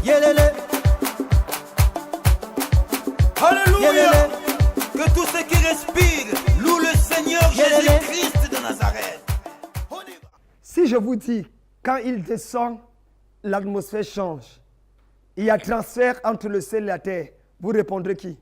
Yelele. Alléluia. Yelele. Que tous ceux qui respirent louent le Seigneur Jésus-Christ de Nazareth. Si je vous dis, quand il descend, l'atmosphère change. Il y a transfert entre le ciel et la terre. Vous répondrez qui?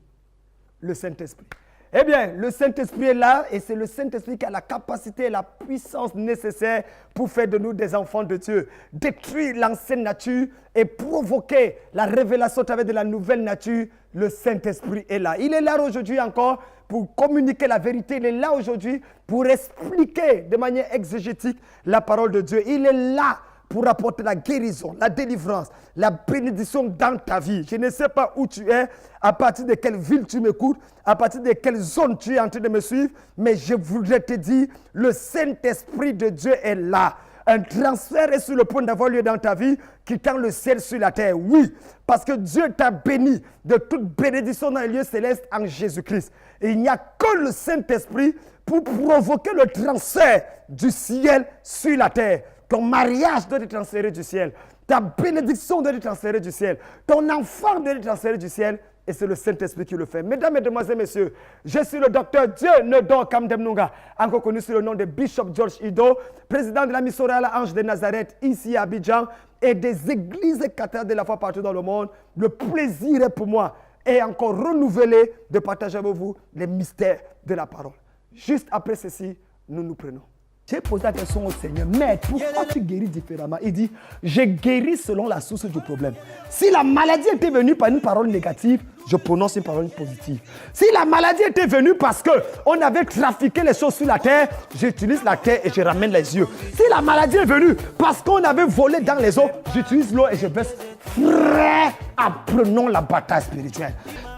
Le Saint-Esprit. Eh bien, le Saint-Esprit est là et c'est le Saint-Esprit qui a la capacité et la puissance nécessaire pour faire de nous des enfants de Dieu. Détruire l'ancienne nature et provoquer la révélation à travers de la nouvelle nature. Le Saint-Esprit est là. Il est là aujourd'hui encore pour communiquer la vérité. Il est là aujourd'hui pour expliquer de manière exégétique la parole de Dieu. Il est là pour apporter la guérison, la délivrance, la bénédiction dans ta vie. Je ne sais pas où tu es, à partir de quelle ville tu m'écoutes, à partir de quelle zone tu es en train de me suivre, mais je voudrais te dire, le Saint-Esprit de Dieu est là. Un transfert est sur le point d'avoir lieu dans ta vie qui tend le ciel sur la terre. Oui, parce que Dieu t'a béni de toute bénédiction dans les lieux célestes en Jésus-Christ. Et il n'y a que le Saint-Esprit pour provoquer le transfert du ciel sur la terre. Ton mariage doit être transféré du ciel. Ta bénédiction doit être transférée du ciel. Ton enfant doit être transféré du ciel. Et c'est le Saint-Esprit qui le fait. Mesdames, Mesdemoiselles, Messieurs, je suis le docteur Dieu Nedon Kamdemnunga, encore connu sous le nom de Bishop George Ido, président de la mission Royale Ange de Nazareth, ici à Abidjan, et des églises et cathédrales de la foi partout dans le monde. Le plaisir est pour moi, et encore renouvelé, de partager avec vous les mystères de la parole. Juste après ceci, nous nous prenons. J'ai posé la question au Seigneur, mais pourquoi tu guéris différemment? Il dit, je guéris selon la source du problème. Si la maladie était venue par une parole négative, je prononce une parole positive. Si la maladie était venue parce qu'on avait trafiqué les choses sur la terre, j'utilise la terre et je ramène les yeux. Si la maladie est venue parce qu'on avait volé dans les eaux, j'utilise l'eau et je baisse. Frère, apprenons la bataille spirituelle.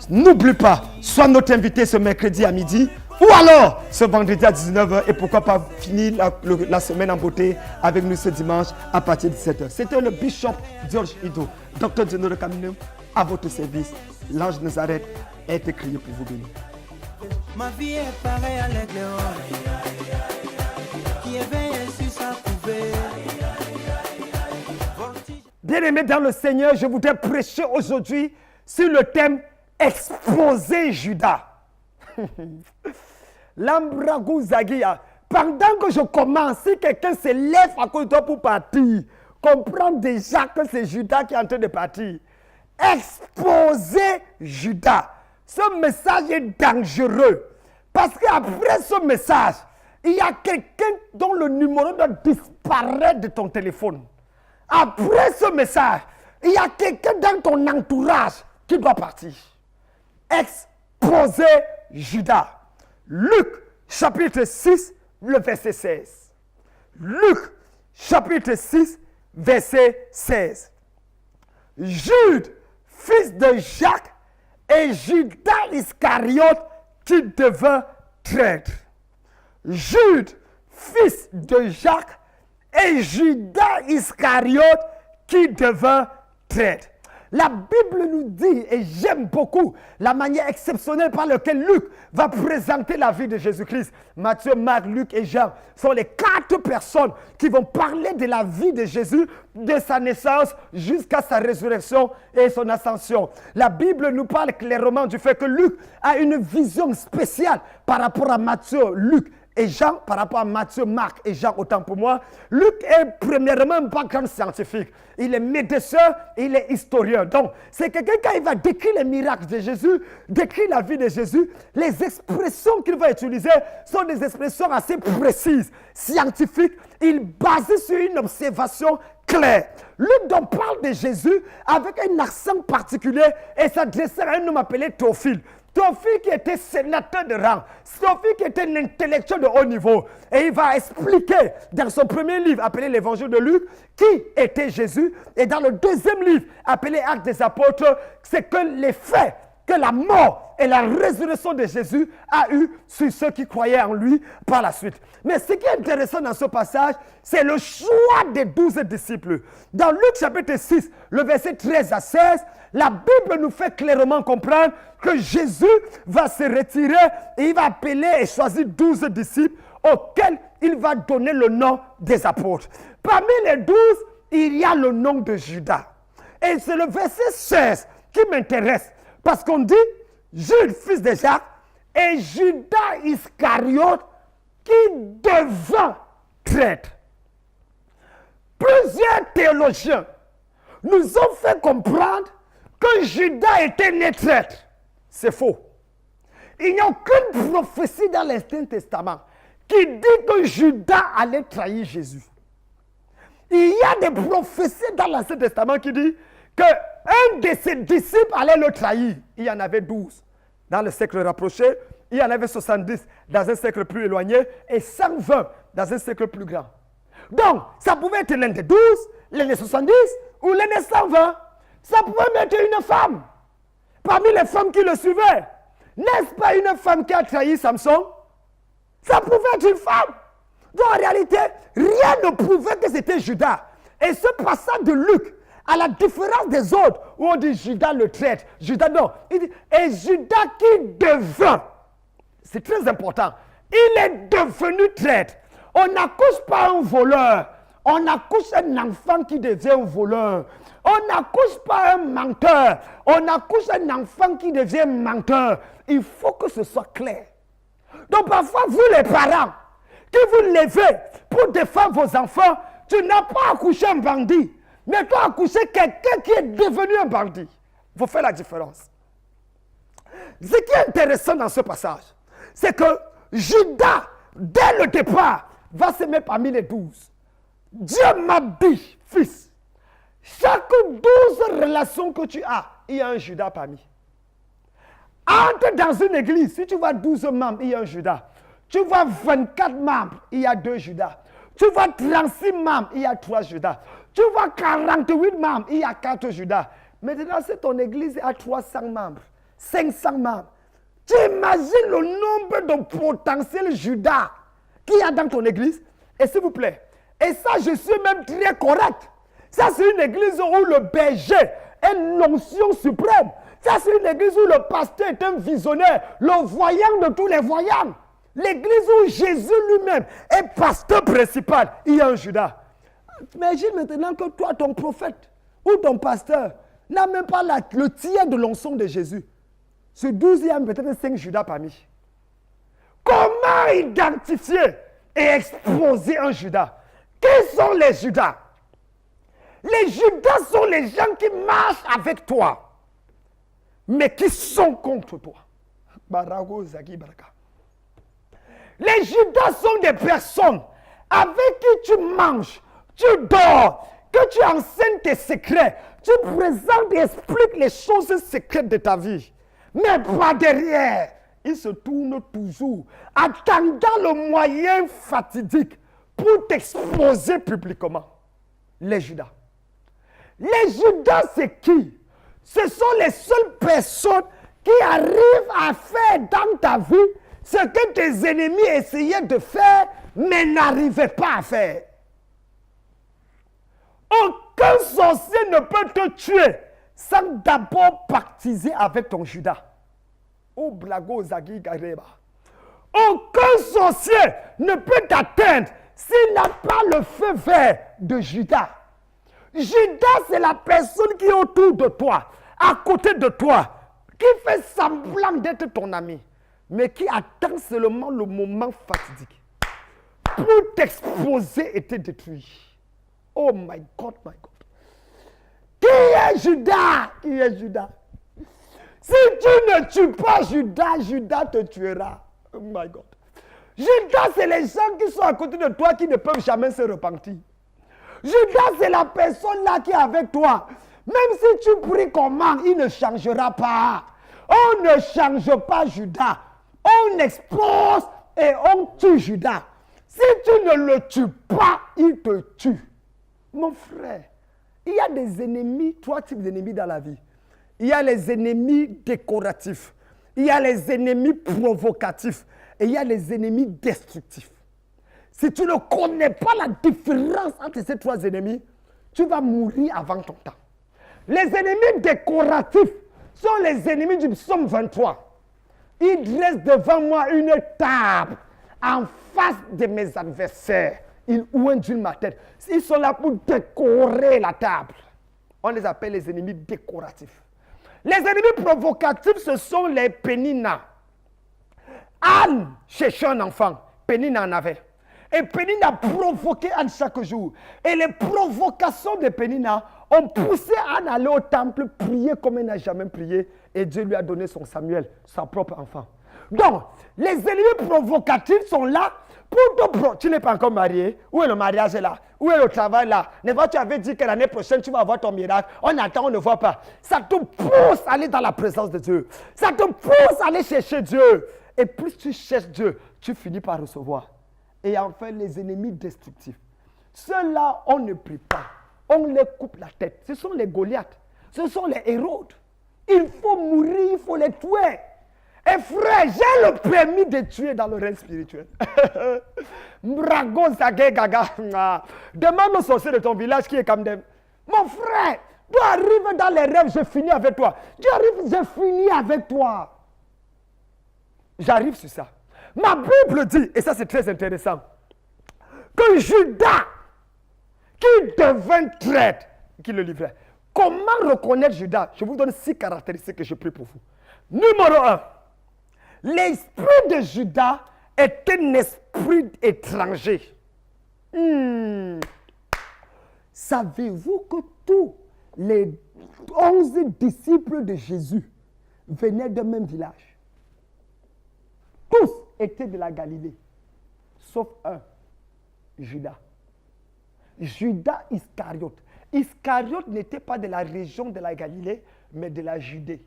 N'oublie pas, sois notre invité ce mercredi à midi. Ou alors, ce vendredi à 19h, et pourquoi pas finir la semaine en beauté avec nous ce dimanche à partir de 17h. C'était le Bishop George Ido, docteur Dieu de Camino, à votre service. L'ange de Nazareth a été créé pour vous bénir. Ma vie est pareille à l'aigle qui éveille sur sa couvée. Bien-aimés dans le Seigneur, je voudrais prêcher aujourd'hui sur le thème Exposer Judas. L'ambragouzagia. Pendant que je commence, si quelqu'un se lève à côté de toi pour partir, comprends déjà que c'est Judas qui est en train de partir. Exposer Judas. Ce message est dangereux. Parce qu'après ce message, il y a quelqu'un dont le numéro doit disparaître de ton téléphone. Après ce message, il y a quelqu'un dans ton entourage qui doit partir. Exposer Judas. Luc, chapitre 6, le verset 16. Luc, chapitre 6, verset 16. Jude, fils de Jacques, et Judas Iscariote qui devint traître. Jude, fils de Jacques, et Judas Iscariote qui devint traître. La Bible nous dit, et j'aime beaucoup la manière exceptionnelle par laquelle Luc va présenter la vie de Jésus-Christ. Matthieu, Marc, Luc et Jean sont les 4 personnes qui vont parler de la vie de Jésus, de sa naissance jusqu'à sa résurrection et son ascension. La Bible nous parle clairement du fait que Luc a une vision spéciale par rapport à Matthieu, Luc et Jean, par rapport à Matthieu, Marc et Jean, autant pour moi. Luc est premièrement un background scientifique. Il est médecin, il est historien. Donc, c'est quelqu'un qui va décrire les miracles de Jésus, décrire la vie de Jésus. Les expressions qu'il va utiliser sont des expressions assez précises, scientifiques. Il base sur une observation claire. Luc donc parle de Jésus avec un accent particulier et s'adressait à un homme appelé Théophile. Théophile qui était sénateur de rang, Théophile qui était un intellectuel de haut niveau. Et il va expliquer dans son premier livre appelé l'Évangile de Luc qui était Jésus. Et dans le deuxième livre appelé Actes des Apôtres, c'est que les faits que la mort et la résurrection de Jésus a eu sur ceux qui croyaient en lui par la suite. Mais ce qui est intéressant dans ce passage, c'est le choix des 12 disciples. Dans Luc chapitre 6, le verset 13 à 16, la Bible nous fait clairement comprendre que Jésus va se retirer et il va appeler et choisir 12 disciples auxquels il va donner le nom des apôtres. Parmi les 12, il y a le nom de Judas. Et c'est le verset 16 qui m'intéresse. Parce qu'on dit, Jude, fils de Jacques, et Judas Iscariote, qui devint traître. Plusieurs théologiens nous ont fait comprendre que Judas était né traître. C'est faux. Il n'y a aucune prophétie dans l'Ancien Testament qui dit que Judas allait trahir Jésus. Il y a des prophéties dans l'Ancien Testament qui disent qu'un de ses disciples allait le trahir. Il y en avait 12 dans le siècle rapproché, il y en avait 70 dans un siècle plus éloigné et 120 dans un siècle plus grand. Donc, ça pouvait être l'un des 12, l'un des 70 ou l'un des 120. Ça pouvait être une femme parmi les femmes qui le suivaient. N'est-ce pas une femme qui a trahi Samson? Ça pouvait être une femme. Donc en réalité, rien ne prouvait que c'était Judas. Et ce passage de Luc, à la différence des autres, où on dit Judas le traître, Judas non, il dit, et Judas qui devint, c'est très important, il est devenu traître. On n'accouche pas un voleur, on accouche un enfant qui devient un voleur. On n'accouche pas un menteur, on accouche un enfant qui devient menteur. Il faut que ce soit clair. Donc parfois, vous les parents, qui vous levez pour défendre vos enfants, tu n'as pas accouché un bandit, mais tu as accouché quelqu'un qui est devenu un bandit. Il faut faire la différence. Ce qui est intéressant dans ce passage, c'est que Judas, dès le départ, va se mettre parmi les 12. Dieu m'a dit, fils, chaque 12 relations que tu as, il y a un Judas parmi. Entre dans une église, si tu vois 12 membres, il y a un Judas. Tu vois 24 membres, il y a 2 Judas. Tu vois 36 membres, il y a 3 Judas. Tu vois 48 membres, il y a 4 Judas. Maintenant, si ton église a 300 membres, 500 membres, tu imagines le nombre de potentiels Judas qu'il y a dans ton église. Et s'il vous plaît, et ça, je suis même très correct. Ça, c'est une église où le berger est l'onction suprême. Ça, c'est une église où le pasteur est un visionnaire, le voyant de tous les voyants. L'église où Jésus lui-même est pasteur principal. Il y a un Judas. Imagine maintenant que toi, ton prophète ou ton pasteur n'a même pas le tiers de l'onction de Jésus. Sur 12, il y a peut-être 5 Judas parmi. Comment identifier et exposer un Judas? Qui sont les Judas? Les Judas sont les gens qui marchent avec toi, mais qui sont contre toi. Les Judas sont des personnes avec qui tu manges, tu dors, que tu enseignes tes secrets, tu présentes et expliques les choses secrètes de ta vie. Mais pas derrière, ils se tournent toujours, attendant le moyen fatidique pour t'exposer publiquement. Les Judas. Les Judas, c'est qui? Ce sont les seules personnes qui arrivent à faire dans ta vie ce que tes ennemis essayaient de faire, mais n'arrivaient pas à faire. Aucun sorcier ne peut te tuer sans d'abord pactiser avec ton Judas. Oh, blago zagi gareba. Aucun sorcier ne peut t'atteindre s'il n'a pas le feu vert de Judas. Judas, c'est la personne qui est autour de toi, à côté de toi, qui fait semblant d'être ton ami, mais qui attend seulement le moment fatidique pour t'exposer et te détruire. Oh my God, my God. Qui est Judas? Qui est Judas? Si tu ne tues pas Judas, Judas te tuera. Oh my God. Judas, c'est les gens qui sont à côté de toi qui ne peuvent jamais se repentir. Judas, c'est la personne là qui est avec toi. Même si tu pries comment, il ne changera pas. On ne change pas Judas. On expose et on tue Judas. Si tu ne le tues pas, il te tue. Mon frère, il y a des ennemis, 3 types d'ennemis dans la vie. Il y a les ennemis décoratifs. Il y a les ennemis provocatifs. Et il y a les ennemis destructifs. Si tu ne connais pas la différence entre ces 3 ennemis, tu vas mourir avant ton temps. Les ennemis décoratifs sont les ennemis du psaume 23. Ils dressent devant moi une table en face de mes adversaires. Ils oindent ma tête. Ils sont là pour décorer la table. On les appelle les ennemis décoratifs. Les ennemis provocatifs, ce sont les Pénina. Anne cherchait un enfant. Pénina en avait. Et Pénina provoquait Anne chaque jour. Et les provocations de Pénina ont poussé Anne à aller au temple, prier comme elle n'a jamais prié. Et Dieu lui a donné son Samuel, son propre enfant. Donc, les ennemis provocatifs sont là pour te... Tu n'es pas encore marié. Où est le mariage là? Où est le travail là? Tu avais dit que l'année prochaine, tu vas avoir ton miracle. On attend, on ne voit pas. Ça te pousse à aller dans la présence de Dieu. Ça te pousse à aller chercher Dieu. Et plus tu cherches Dieu, tu finis par recevoir. Et enfin, les ennemis destructifs. Ceux-là, on ne prie pas. On les coupe la tête. Ce sont les Goliaths. Ce sont les Hérodes. Il faut mourir, il faut les tuer. Et frère, j'ai le permis de tuer dans le règne spirituel. Mrago Zagé Gaga. Demande au sorcier de ton village qui est Kamdem. Mon frère, tu arrives dans les rêves, je finis avec toi. Tu arrives, je finis avec toi. J'arrive sur ça. Ma Bible dit, et ça c'est très intéressant, que Judas, qui devint traître, qui le livrait. Comment reconnaître Judas? Je vous donne 6 caractéristiques que je prie pour vous. Numéro 1. L'esprit de Judas est un esprit étranger. Savez-vous que tous les 11 disciples de Jésus venaient d'un même village? Tous étaient de la Galilée, sauf un, Judas. Judas Iscariote. Iscariote n'était pas de la région de la Galilée, mais de la Judée.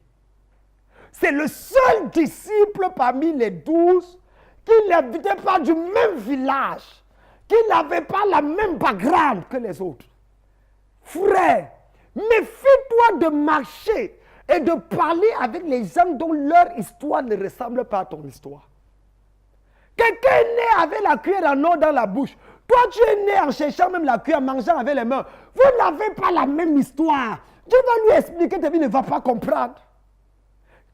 C'est le seul disciple parmi les 12 qui n'habitait pas du même village, qui n'avait pas la même background que les autres. Frère, méfie-toi de marcher et de parler avec les gens dont leur histoire ne ressemble pas à ton histoire. Quelqu'un est né avec la cuillère en or dans la bouche. Toi, tu es né en cherchant même la cuillère, en mangeant avec les mains. Vous n'avez pas la même histoire. Dieu va lui expliquer, ta vie ne va pas comprendre.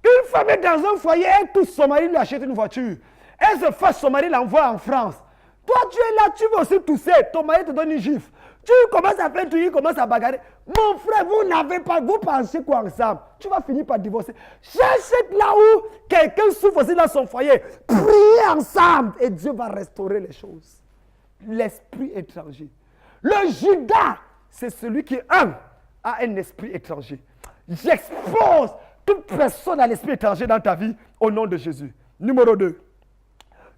Une femme est dans un foyer, elle touche son mari, lui achète une voiture. Elle se fâche, son mari l'envoie en France. Toi, tu es là, tu veux aussi tousser, ton mari te donne une gifle. Tu commences à faire tout, il commence à bagarrer. Mon frère, vous n'avez pas, vous pensez quoi ensemble? Tu vas finir par divorcer. Cherchez là où quelqu'un souffre aussi dans son foyer. Priez ensemble et Dieu va restaurer les choses. L'esprit étranger. Le Judas, c'est celui qui, a un esprit étranger. J'expose toute personne à l'esprit étranger dans ta vie au nom de Jésus. Numéro 2.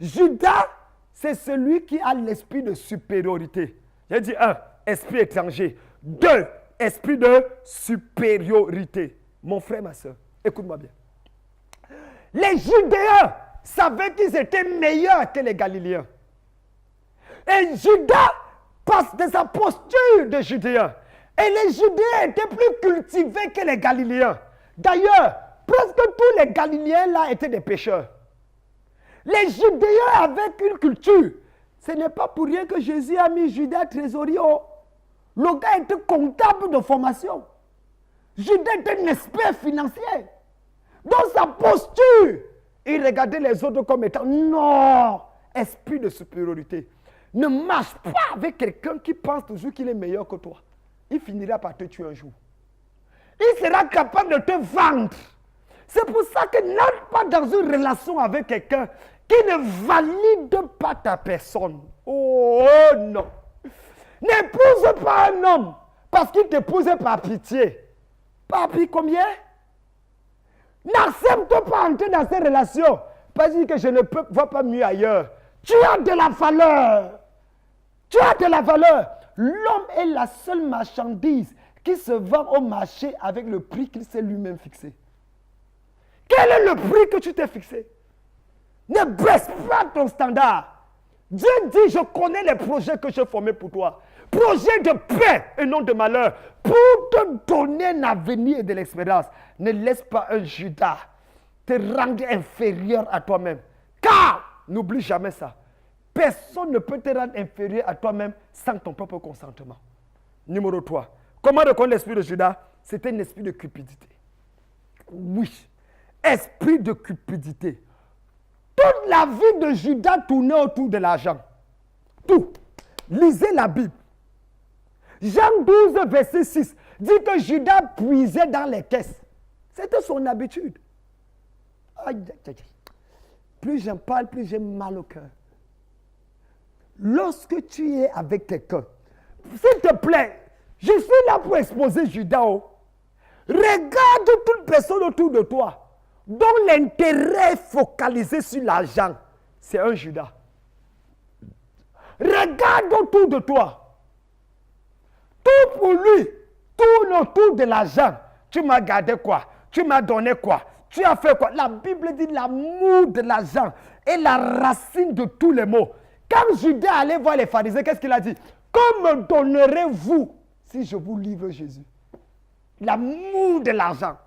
Judas, c'est celui qui a l'esprit de supériorité. J'ai dit 1, esprit étranger. 2, esprit de supériorité. Mon frère, ma soeur, écoute-moi bien. Les Judéens savaient qu'ils étaient meilleurs que les Galiléens. Et Judas passe de sa posture de Judéen. Et les Judéens étaient plus cultivés que les Galiléens. D'ailleurs, presque tous les Galiléens là étaient des pécheurs. Les Judéens avec une culture. Ce n'est pas pour rien que Jésus a mis Judas trésorier. Le gars était comptable de formation. Judas était un expert financier. Dans sa posture, il regardait les autres comme étant non, esprit de supériorité. Ne marche pas avec quelqu'un qui pense toujours qu'il est meilleur que toi. Il finira par te tuer un jour. Il sera capable de te vendre. C'est pour ça que n'entre pas dans une relation avec quelqu'un qui ne valide pas ta personne. Oh non. N'épouse pas un homme parce qu'il t'épouse par pitié. Papi, combien? N'accepte pas entrer dans ces relations parce que je ne peux voir pas mieux ailleurs. Tu as de la valeur. Tu as de la valeur. L'homme est la seule marchandise qui se vend au marché avec le prix qu'il s'est lui-même fixé. Quel est le prix que tu t'es fixé? Ne baisse pas ton standard. Dieu dit, je connais les projets que j'ai formés pour toi. Projets de paix et non de malheur. Pour te donner un avenir et de l'expérience. Ne laisse pas un Judas te rendre inférieur à toi-même. Car, n'oublie jamais ça. Personne ne peut te rendre inférieur à toi-même sans ton propre consentement. Numéro 3. Comment reconnaître l'esprit de Judas? C'est un esprit de cupidité. Oui. Esprit de cupidité. Toute la vie de Judas tournait autour de l'argent. Tout. Lisez la Bible. Jean 12, verset 6. dit que Judas puisait dans les caisses. C'était son habitude. Aïe, aïe, aïe. Plus j'en parle, plus j'ai mal au cœur. Lorsque tu es avec quelqu'un, s'il te plaît, je suis là pour exposer Judas. Regarde toute personne autour de toi dont l'intérêt est focalisé sur l'argent. C'est un Judas. Regarde autour de toi. Tout pour lui tourne autour de l'argent. Tu m'as gardé quoi? Tu m'as donné quoi? Tu as fait quoi? La Bible dit l'amour de l'argent est la racine de tous les maux. Quand Judas allait voir les pharisiens, qu'est-ce qu'il a dit? Que me donnerez-vous si je vous livre Jésus? L'amour de l'argent.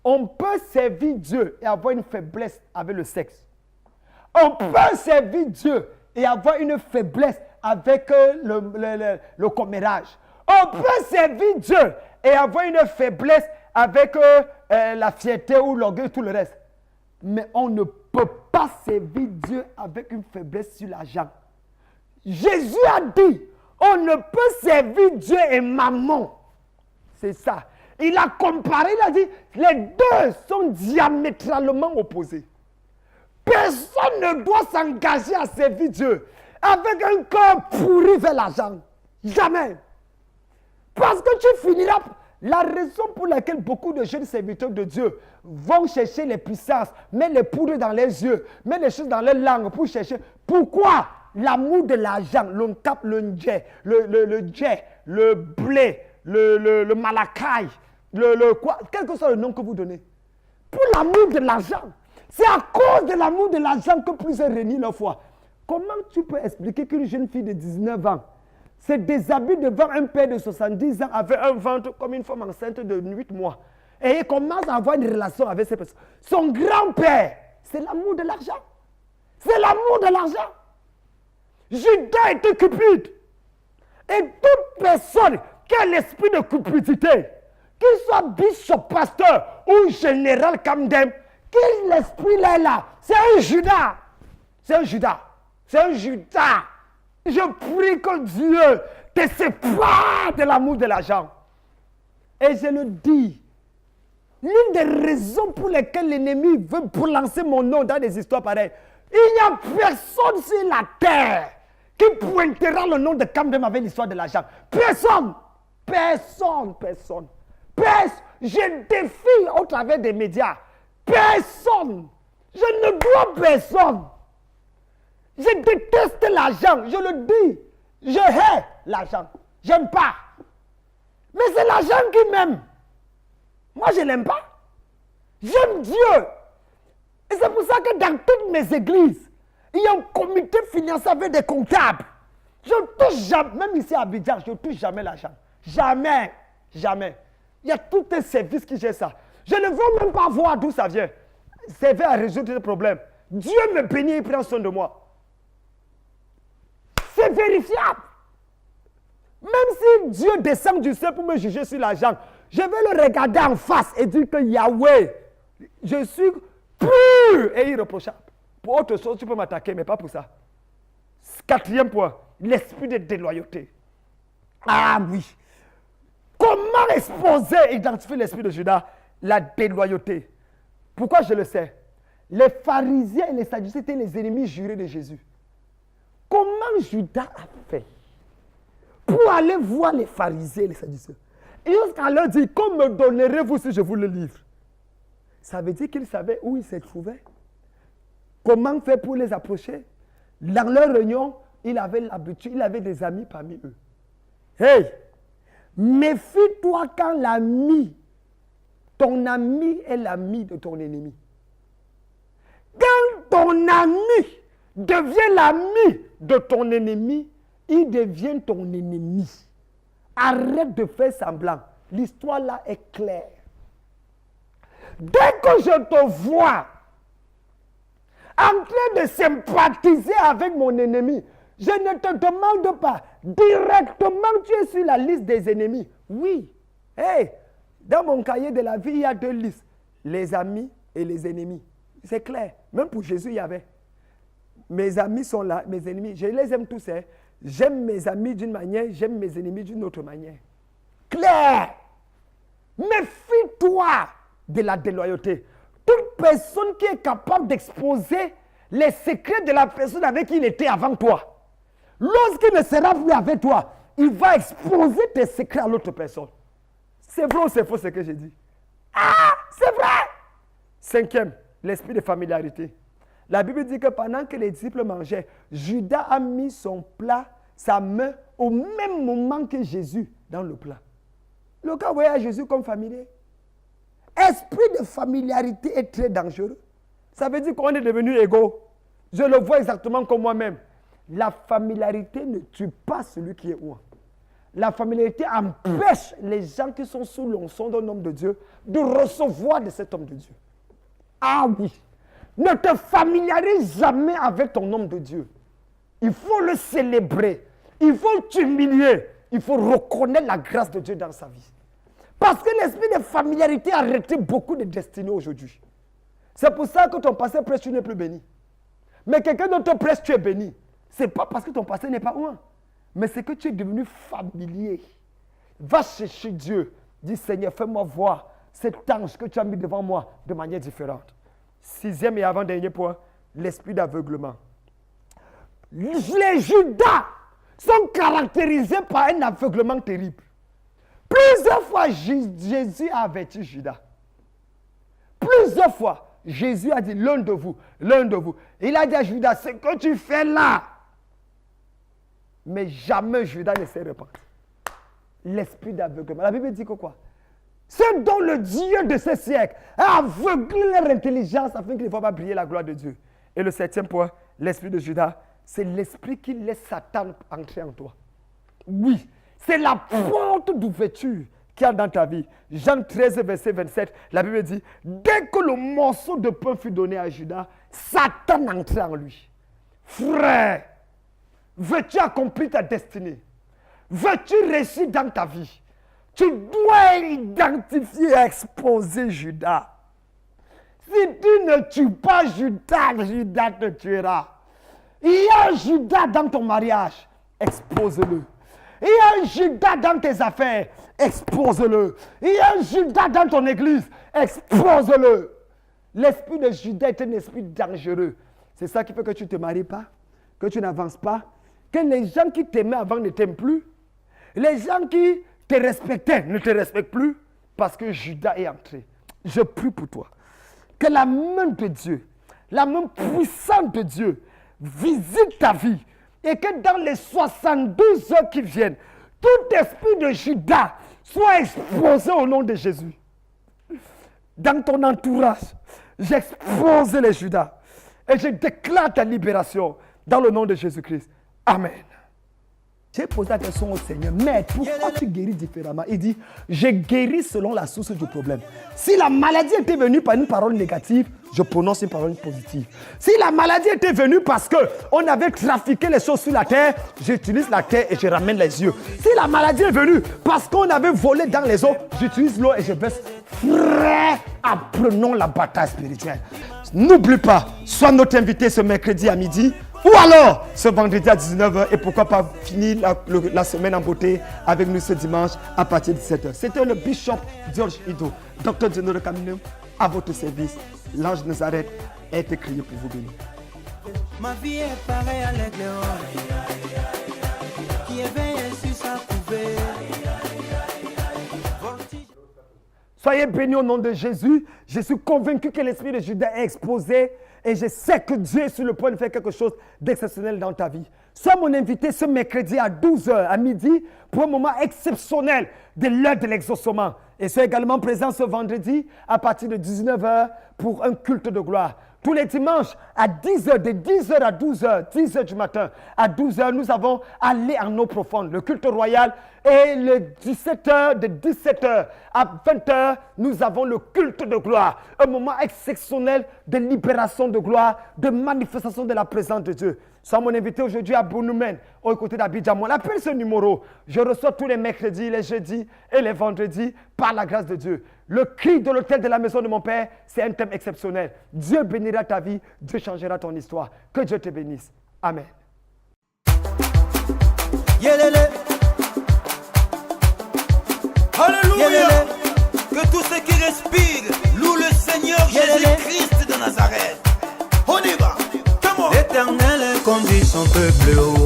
On peut servir Dieu et avoir une faiblesse avec le sexe. On peut servir Dieu et avoir une faiblesse avec le commérage. On peut servir Dieu et avoir une faiblesse avec la fierté ou l'orgueil, tout le reste. Mais on ne peut pas servir Dieu avec une faiblesse sur l'argent. Jésus a dit, on ne peut servir Dieu et mammon. C'est ça. Il a comparé, il a dit, les deux sont diamétralement opposés. Personne ne doit s'engager à servir Dieu avec un cœur pourri vers l'argent. Jamais. Parce que tu finiras. La raison pour laquelle beaucoup de jeunes serviteurs de Dieu vont chercher les puissances, mettre les poudres dans les yeux, mettre les choses dans les langues pour chercher. Pourquoi? L'amour de l'argent, le cap, le djé, le blé, le malakai, quoi, quel que soit le nom que vous donnez. Pour l'amour de l'argent. C'est à cause de l'amour de l'argent que plusieurs réunissent leur foi. Comment tu peux expliquer qu'une jeune fille de 19 ans se déshabille devant un père de 70 ans avec un ventre comme une femme enceinte de 8 mois et il commence à avoir une relation avec ces personnes? Son grand-père, c'est l'amour de l'argent. C'est l'amour de l'argent. Judas était cupide. Et toute personne qui a l'esprit de cupidité, qu'il soit bishop, pasteur ou général Kamdem, qu'il l'esprit là, c'est un Judas. C'est un Judas. C'est un Judas. Je prie que Dieu te sépare de l'amour de l'argent. Et je le dis, l'une des raisons pour lesquelles l'ennemi veut lancer mon nom dans des histoires pareilles, il n'y a personne sur la terre qui pointera le nom de Kamdem avec l'histoire de l'argent. Personne. Personne. Personne. Je défie au travers des médias. Personne. Je ne dois personne. Je déteste l'argent, je le dis. Je hais l'argent. J'aime pas. Mais c'est l'argent qui m'aime. Moi, je l'aime pas. J'aime Dieu. Et c'est pour ça que dans toutes mes églises, il y a un comité financier avec des comptables. Je ne touche jamais, même ici à Abidjan, je ne touche jamais l'argent. Jamais. Jamais. Il y a tout un service qui gère ça. Je ne veux même pas voir d'où ça vient. C'est à résoudre le problème. Dieu me bénit, il prend soin de moi. C'est vérifiable. Même si Dieu descend du ciel pour me juger sur l'argent, je vais le regarder en face et dire que Yahweh, je suis pur et irréprochable. Pour autre chose, tu peux m'attaquer, mais pas pour ça. Quatrième point, l'esprit de déloyauté. Ah oui. Comment exposer et identifier l'esprit de Judas? La déloyauté. Pourquoi je le sais? Les pharisiens et les sadducéens étaient les ennemis jurés de Jésus. Comment Judas a fait pour aller voir les pharisiens et les sadducéens? Et jusqu'à leur dire, que me donnerez-vous si je vous le livre? Ça veut dire qu'il savait où ils se trouvaient. Comment faire pour les approcher? Dans leur réunion, il avait l'habitude, il avait des amis parmi eux. Hey! Méfie-toi quand ton ami est l'ami de ton ennemi. Quand ton ami devient l'ami de ton ennemi, il devient ton ennemi. Arrête de faire semblant. L'histoire là est claire. Dès que je te vois en train de sympathiser avec mon ennemi, je ne te demande pas, directement tu es sur la liste des ennemis. Oui. Hey, dans mon cahier de la vie, il y a 2 listes. Les amis et les ennemis. C'est clair. Même pour Jésus, il y avait. Mes amis sont là, mes ennemis. Je les aime tous. Hein. J'aime mes amis d'une manière, j'aime mes ennemis d'une autre manière. clair. Méfie-toi de la déloyauté. Toute personne qui est capable d'exposer les secrets de la personne avec qui il était avant toi, lorsqu'il ne sera plus avec toi, il va exposer tes secrets à l'autre personne. C'est vrai ou c'est faux ce que j'ai dit? Ah, c'est vrai! Cinquième, l'esprit de familiarité. La Bible dit que pendant que les disciples mangeaient, Judas a mis son plat, sa main, au même moment que Jésus dans le plat. Le gars voyait Jésus comme familier. Esprit de familiarité est très dangereux. Ça veut dire qu'on est devenu égaux. Je le vois exactement comme moi-même. La familiarité ne tue pas celui qui est ouin. La familiarité empêche les gens qui sont sous l'onction d'un homme de Dieu de recevoir de cet homme de Dieu. Ah oui. Ne te familiarise jamais avec ton homme de Dieu. Il faut le célébrer. Il faut t'humilier. Il faut reconnaître la grâce de Dieu dans sa vie. Parce que l'esprit de familiarité a arrêté beaucoup de destinées aujourd'hui. C'est pour ça que ton passé prêche, tu n'es plus béni. Mais quelqu'un d'autre prêche, tu es béni. Ce n'est pas parce que ton passé n'est pas loin. Mais c'est que tu es devenu familier. Va chercher Dieu. Dis Seigneur, fais-moi voir cet ange que tu as mis devant moi de manière différente. Sixième et avant-dernier point, l'esprit d'aveuglement. Les Judas sont caractérisés par un aveuglement terrible. Plusieurs fois, Jésus a averti Judas. Plusieurs fois, Jésus a dit, l'un de vous. Il a dit à Judas, ce que tu fais là. Mais jamais Judas ne s'est repenti. L'esprit d'aveuglement. La Bible dit que quoi? C'est dont le Dieu de ce siècle a aveuglé leur intelligence afin qu'ils ne voient pas briller la gloire de Dieu. Et le septième point, l'esprit de Judas, c'est l'esprit qui laisse Satan entrer en toi. Oui, c'est la porte d'ouverture qu'il y a dans ta vie. Jean 13, verset 27, la Bible dit, dès que le morceau de pain fut donné à Judas, Satan entrait en lui. Frère, veux-tu accomplir ta destinée? Veux-tu réussir dans ta vie? Tu dois identifier et exposer Judas. Si tu ne tues pas Judas, Judas te tuera. Il y a un Judas dans ton mariage, expose-le. Il y a un Judas dans tes affaires, expose-le. Il y a un Judas dans ton église, expose-le. L'esprit de Judas est un esprit dangereux. C'est ça qui fait que tu ne te maries pas, que tu n'avances pas, que les gens qui t'aimaient avant ne t'aiment plus. Les gens qui te respectaient ne te respectent plus parce que Judas est entré. Je prie pour toi. Que la main de Dieu, la main puissante de Dieu visite ta vie et que dans les 72 heures qui viennent, tout esprit de Judas soit exposé au nom de Jésus. Dans ton entourage, j'expose les Judas et je déclare ta libération dans le nom de Jésus-Christ. Amen. J'ai posé la question au Seigneur, mais pourquoi tu guéris différemment? Il dit, je guéris selon la source du problème. Si la maladie était venue par une parole négative, je prononce une parole positive. Si la maladie était venue parce qu'on avait trafiqué les choses sur la terre, j'utilise la terre et je ramène les yeux. Si la maladie est venue parce qu'on avait volé dans les eaux, j'utilise l'eau et je baisse. Frère, apprenons la bataille spirituelle. N'oublie pas, sois notre invité ce mercredi à midi. Ou alors, ce vendredi à 19h, et pourquoi pas finir la semaine en beauté avec nous ce dimanche à partir de 17h. C'était le Bishop George Ido, docteur de Caminum, à votre service. L'ange de Nazareth a été créé pour vous bénir. Ma vie est pareille à l'aigle qui éveille sur sa couvée. Soyez bénis au nom de Jésus. Je suis convaincu que l'esprit de Judas est exposé et je sais que Dieu est sur le point de faire quelque chose d'exceptionnel dans ta vie. Sois mon invité ce mercredi à 12h à midi pour un moment exceptionnel de l'heure de l'exaucement. Et sois également présent ce vendredi à partir de 19h pour un culte de gloire. Tous les dimanches à 10h, de 10h à 12h, 10h du matin à 12h, nous avons allé en eau profonde, le culte royal. Et le 17h, de 17h à 20h, nous avons le culte de gloire. Un moment exceptionnel de libération de gloire, de manifestation de la présence de Dieu. Sois mon invité aujourd'hui à Bounoumen, au côté d'Abidjan. On appelle ce numéro. Je reçois tous les mercredis, les jeudis et les vendredis par la grâce de Dieu. Le cri de l'autel de la maison de mon Père, c'est un thème exceptionnel. Dieu bénira ta vie, Dieu changera ton histoire. Que Dieu te bénisse. Amen. tous ceux qui respirent louent le Seigneur Jésus-Christ de Nazareth. On y va. Come on. L'Éternel conduit son peuple au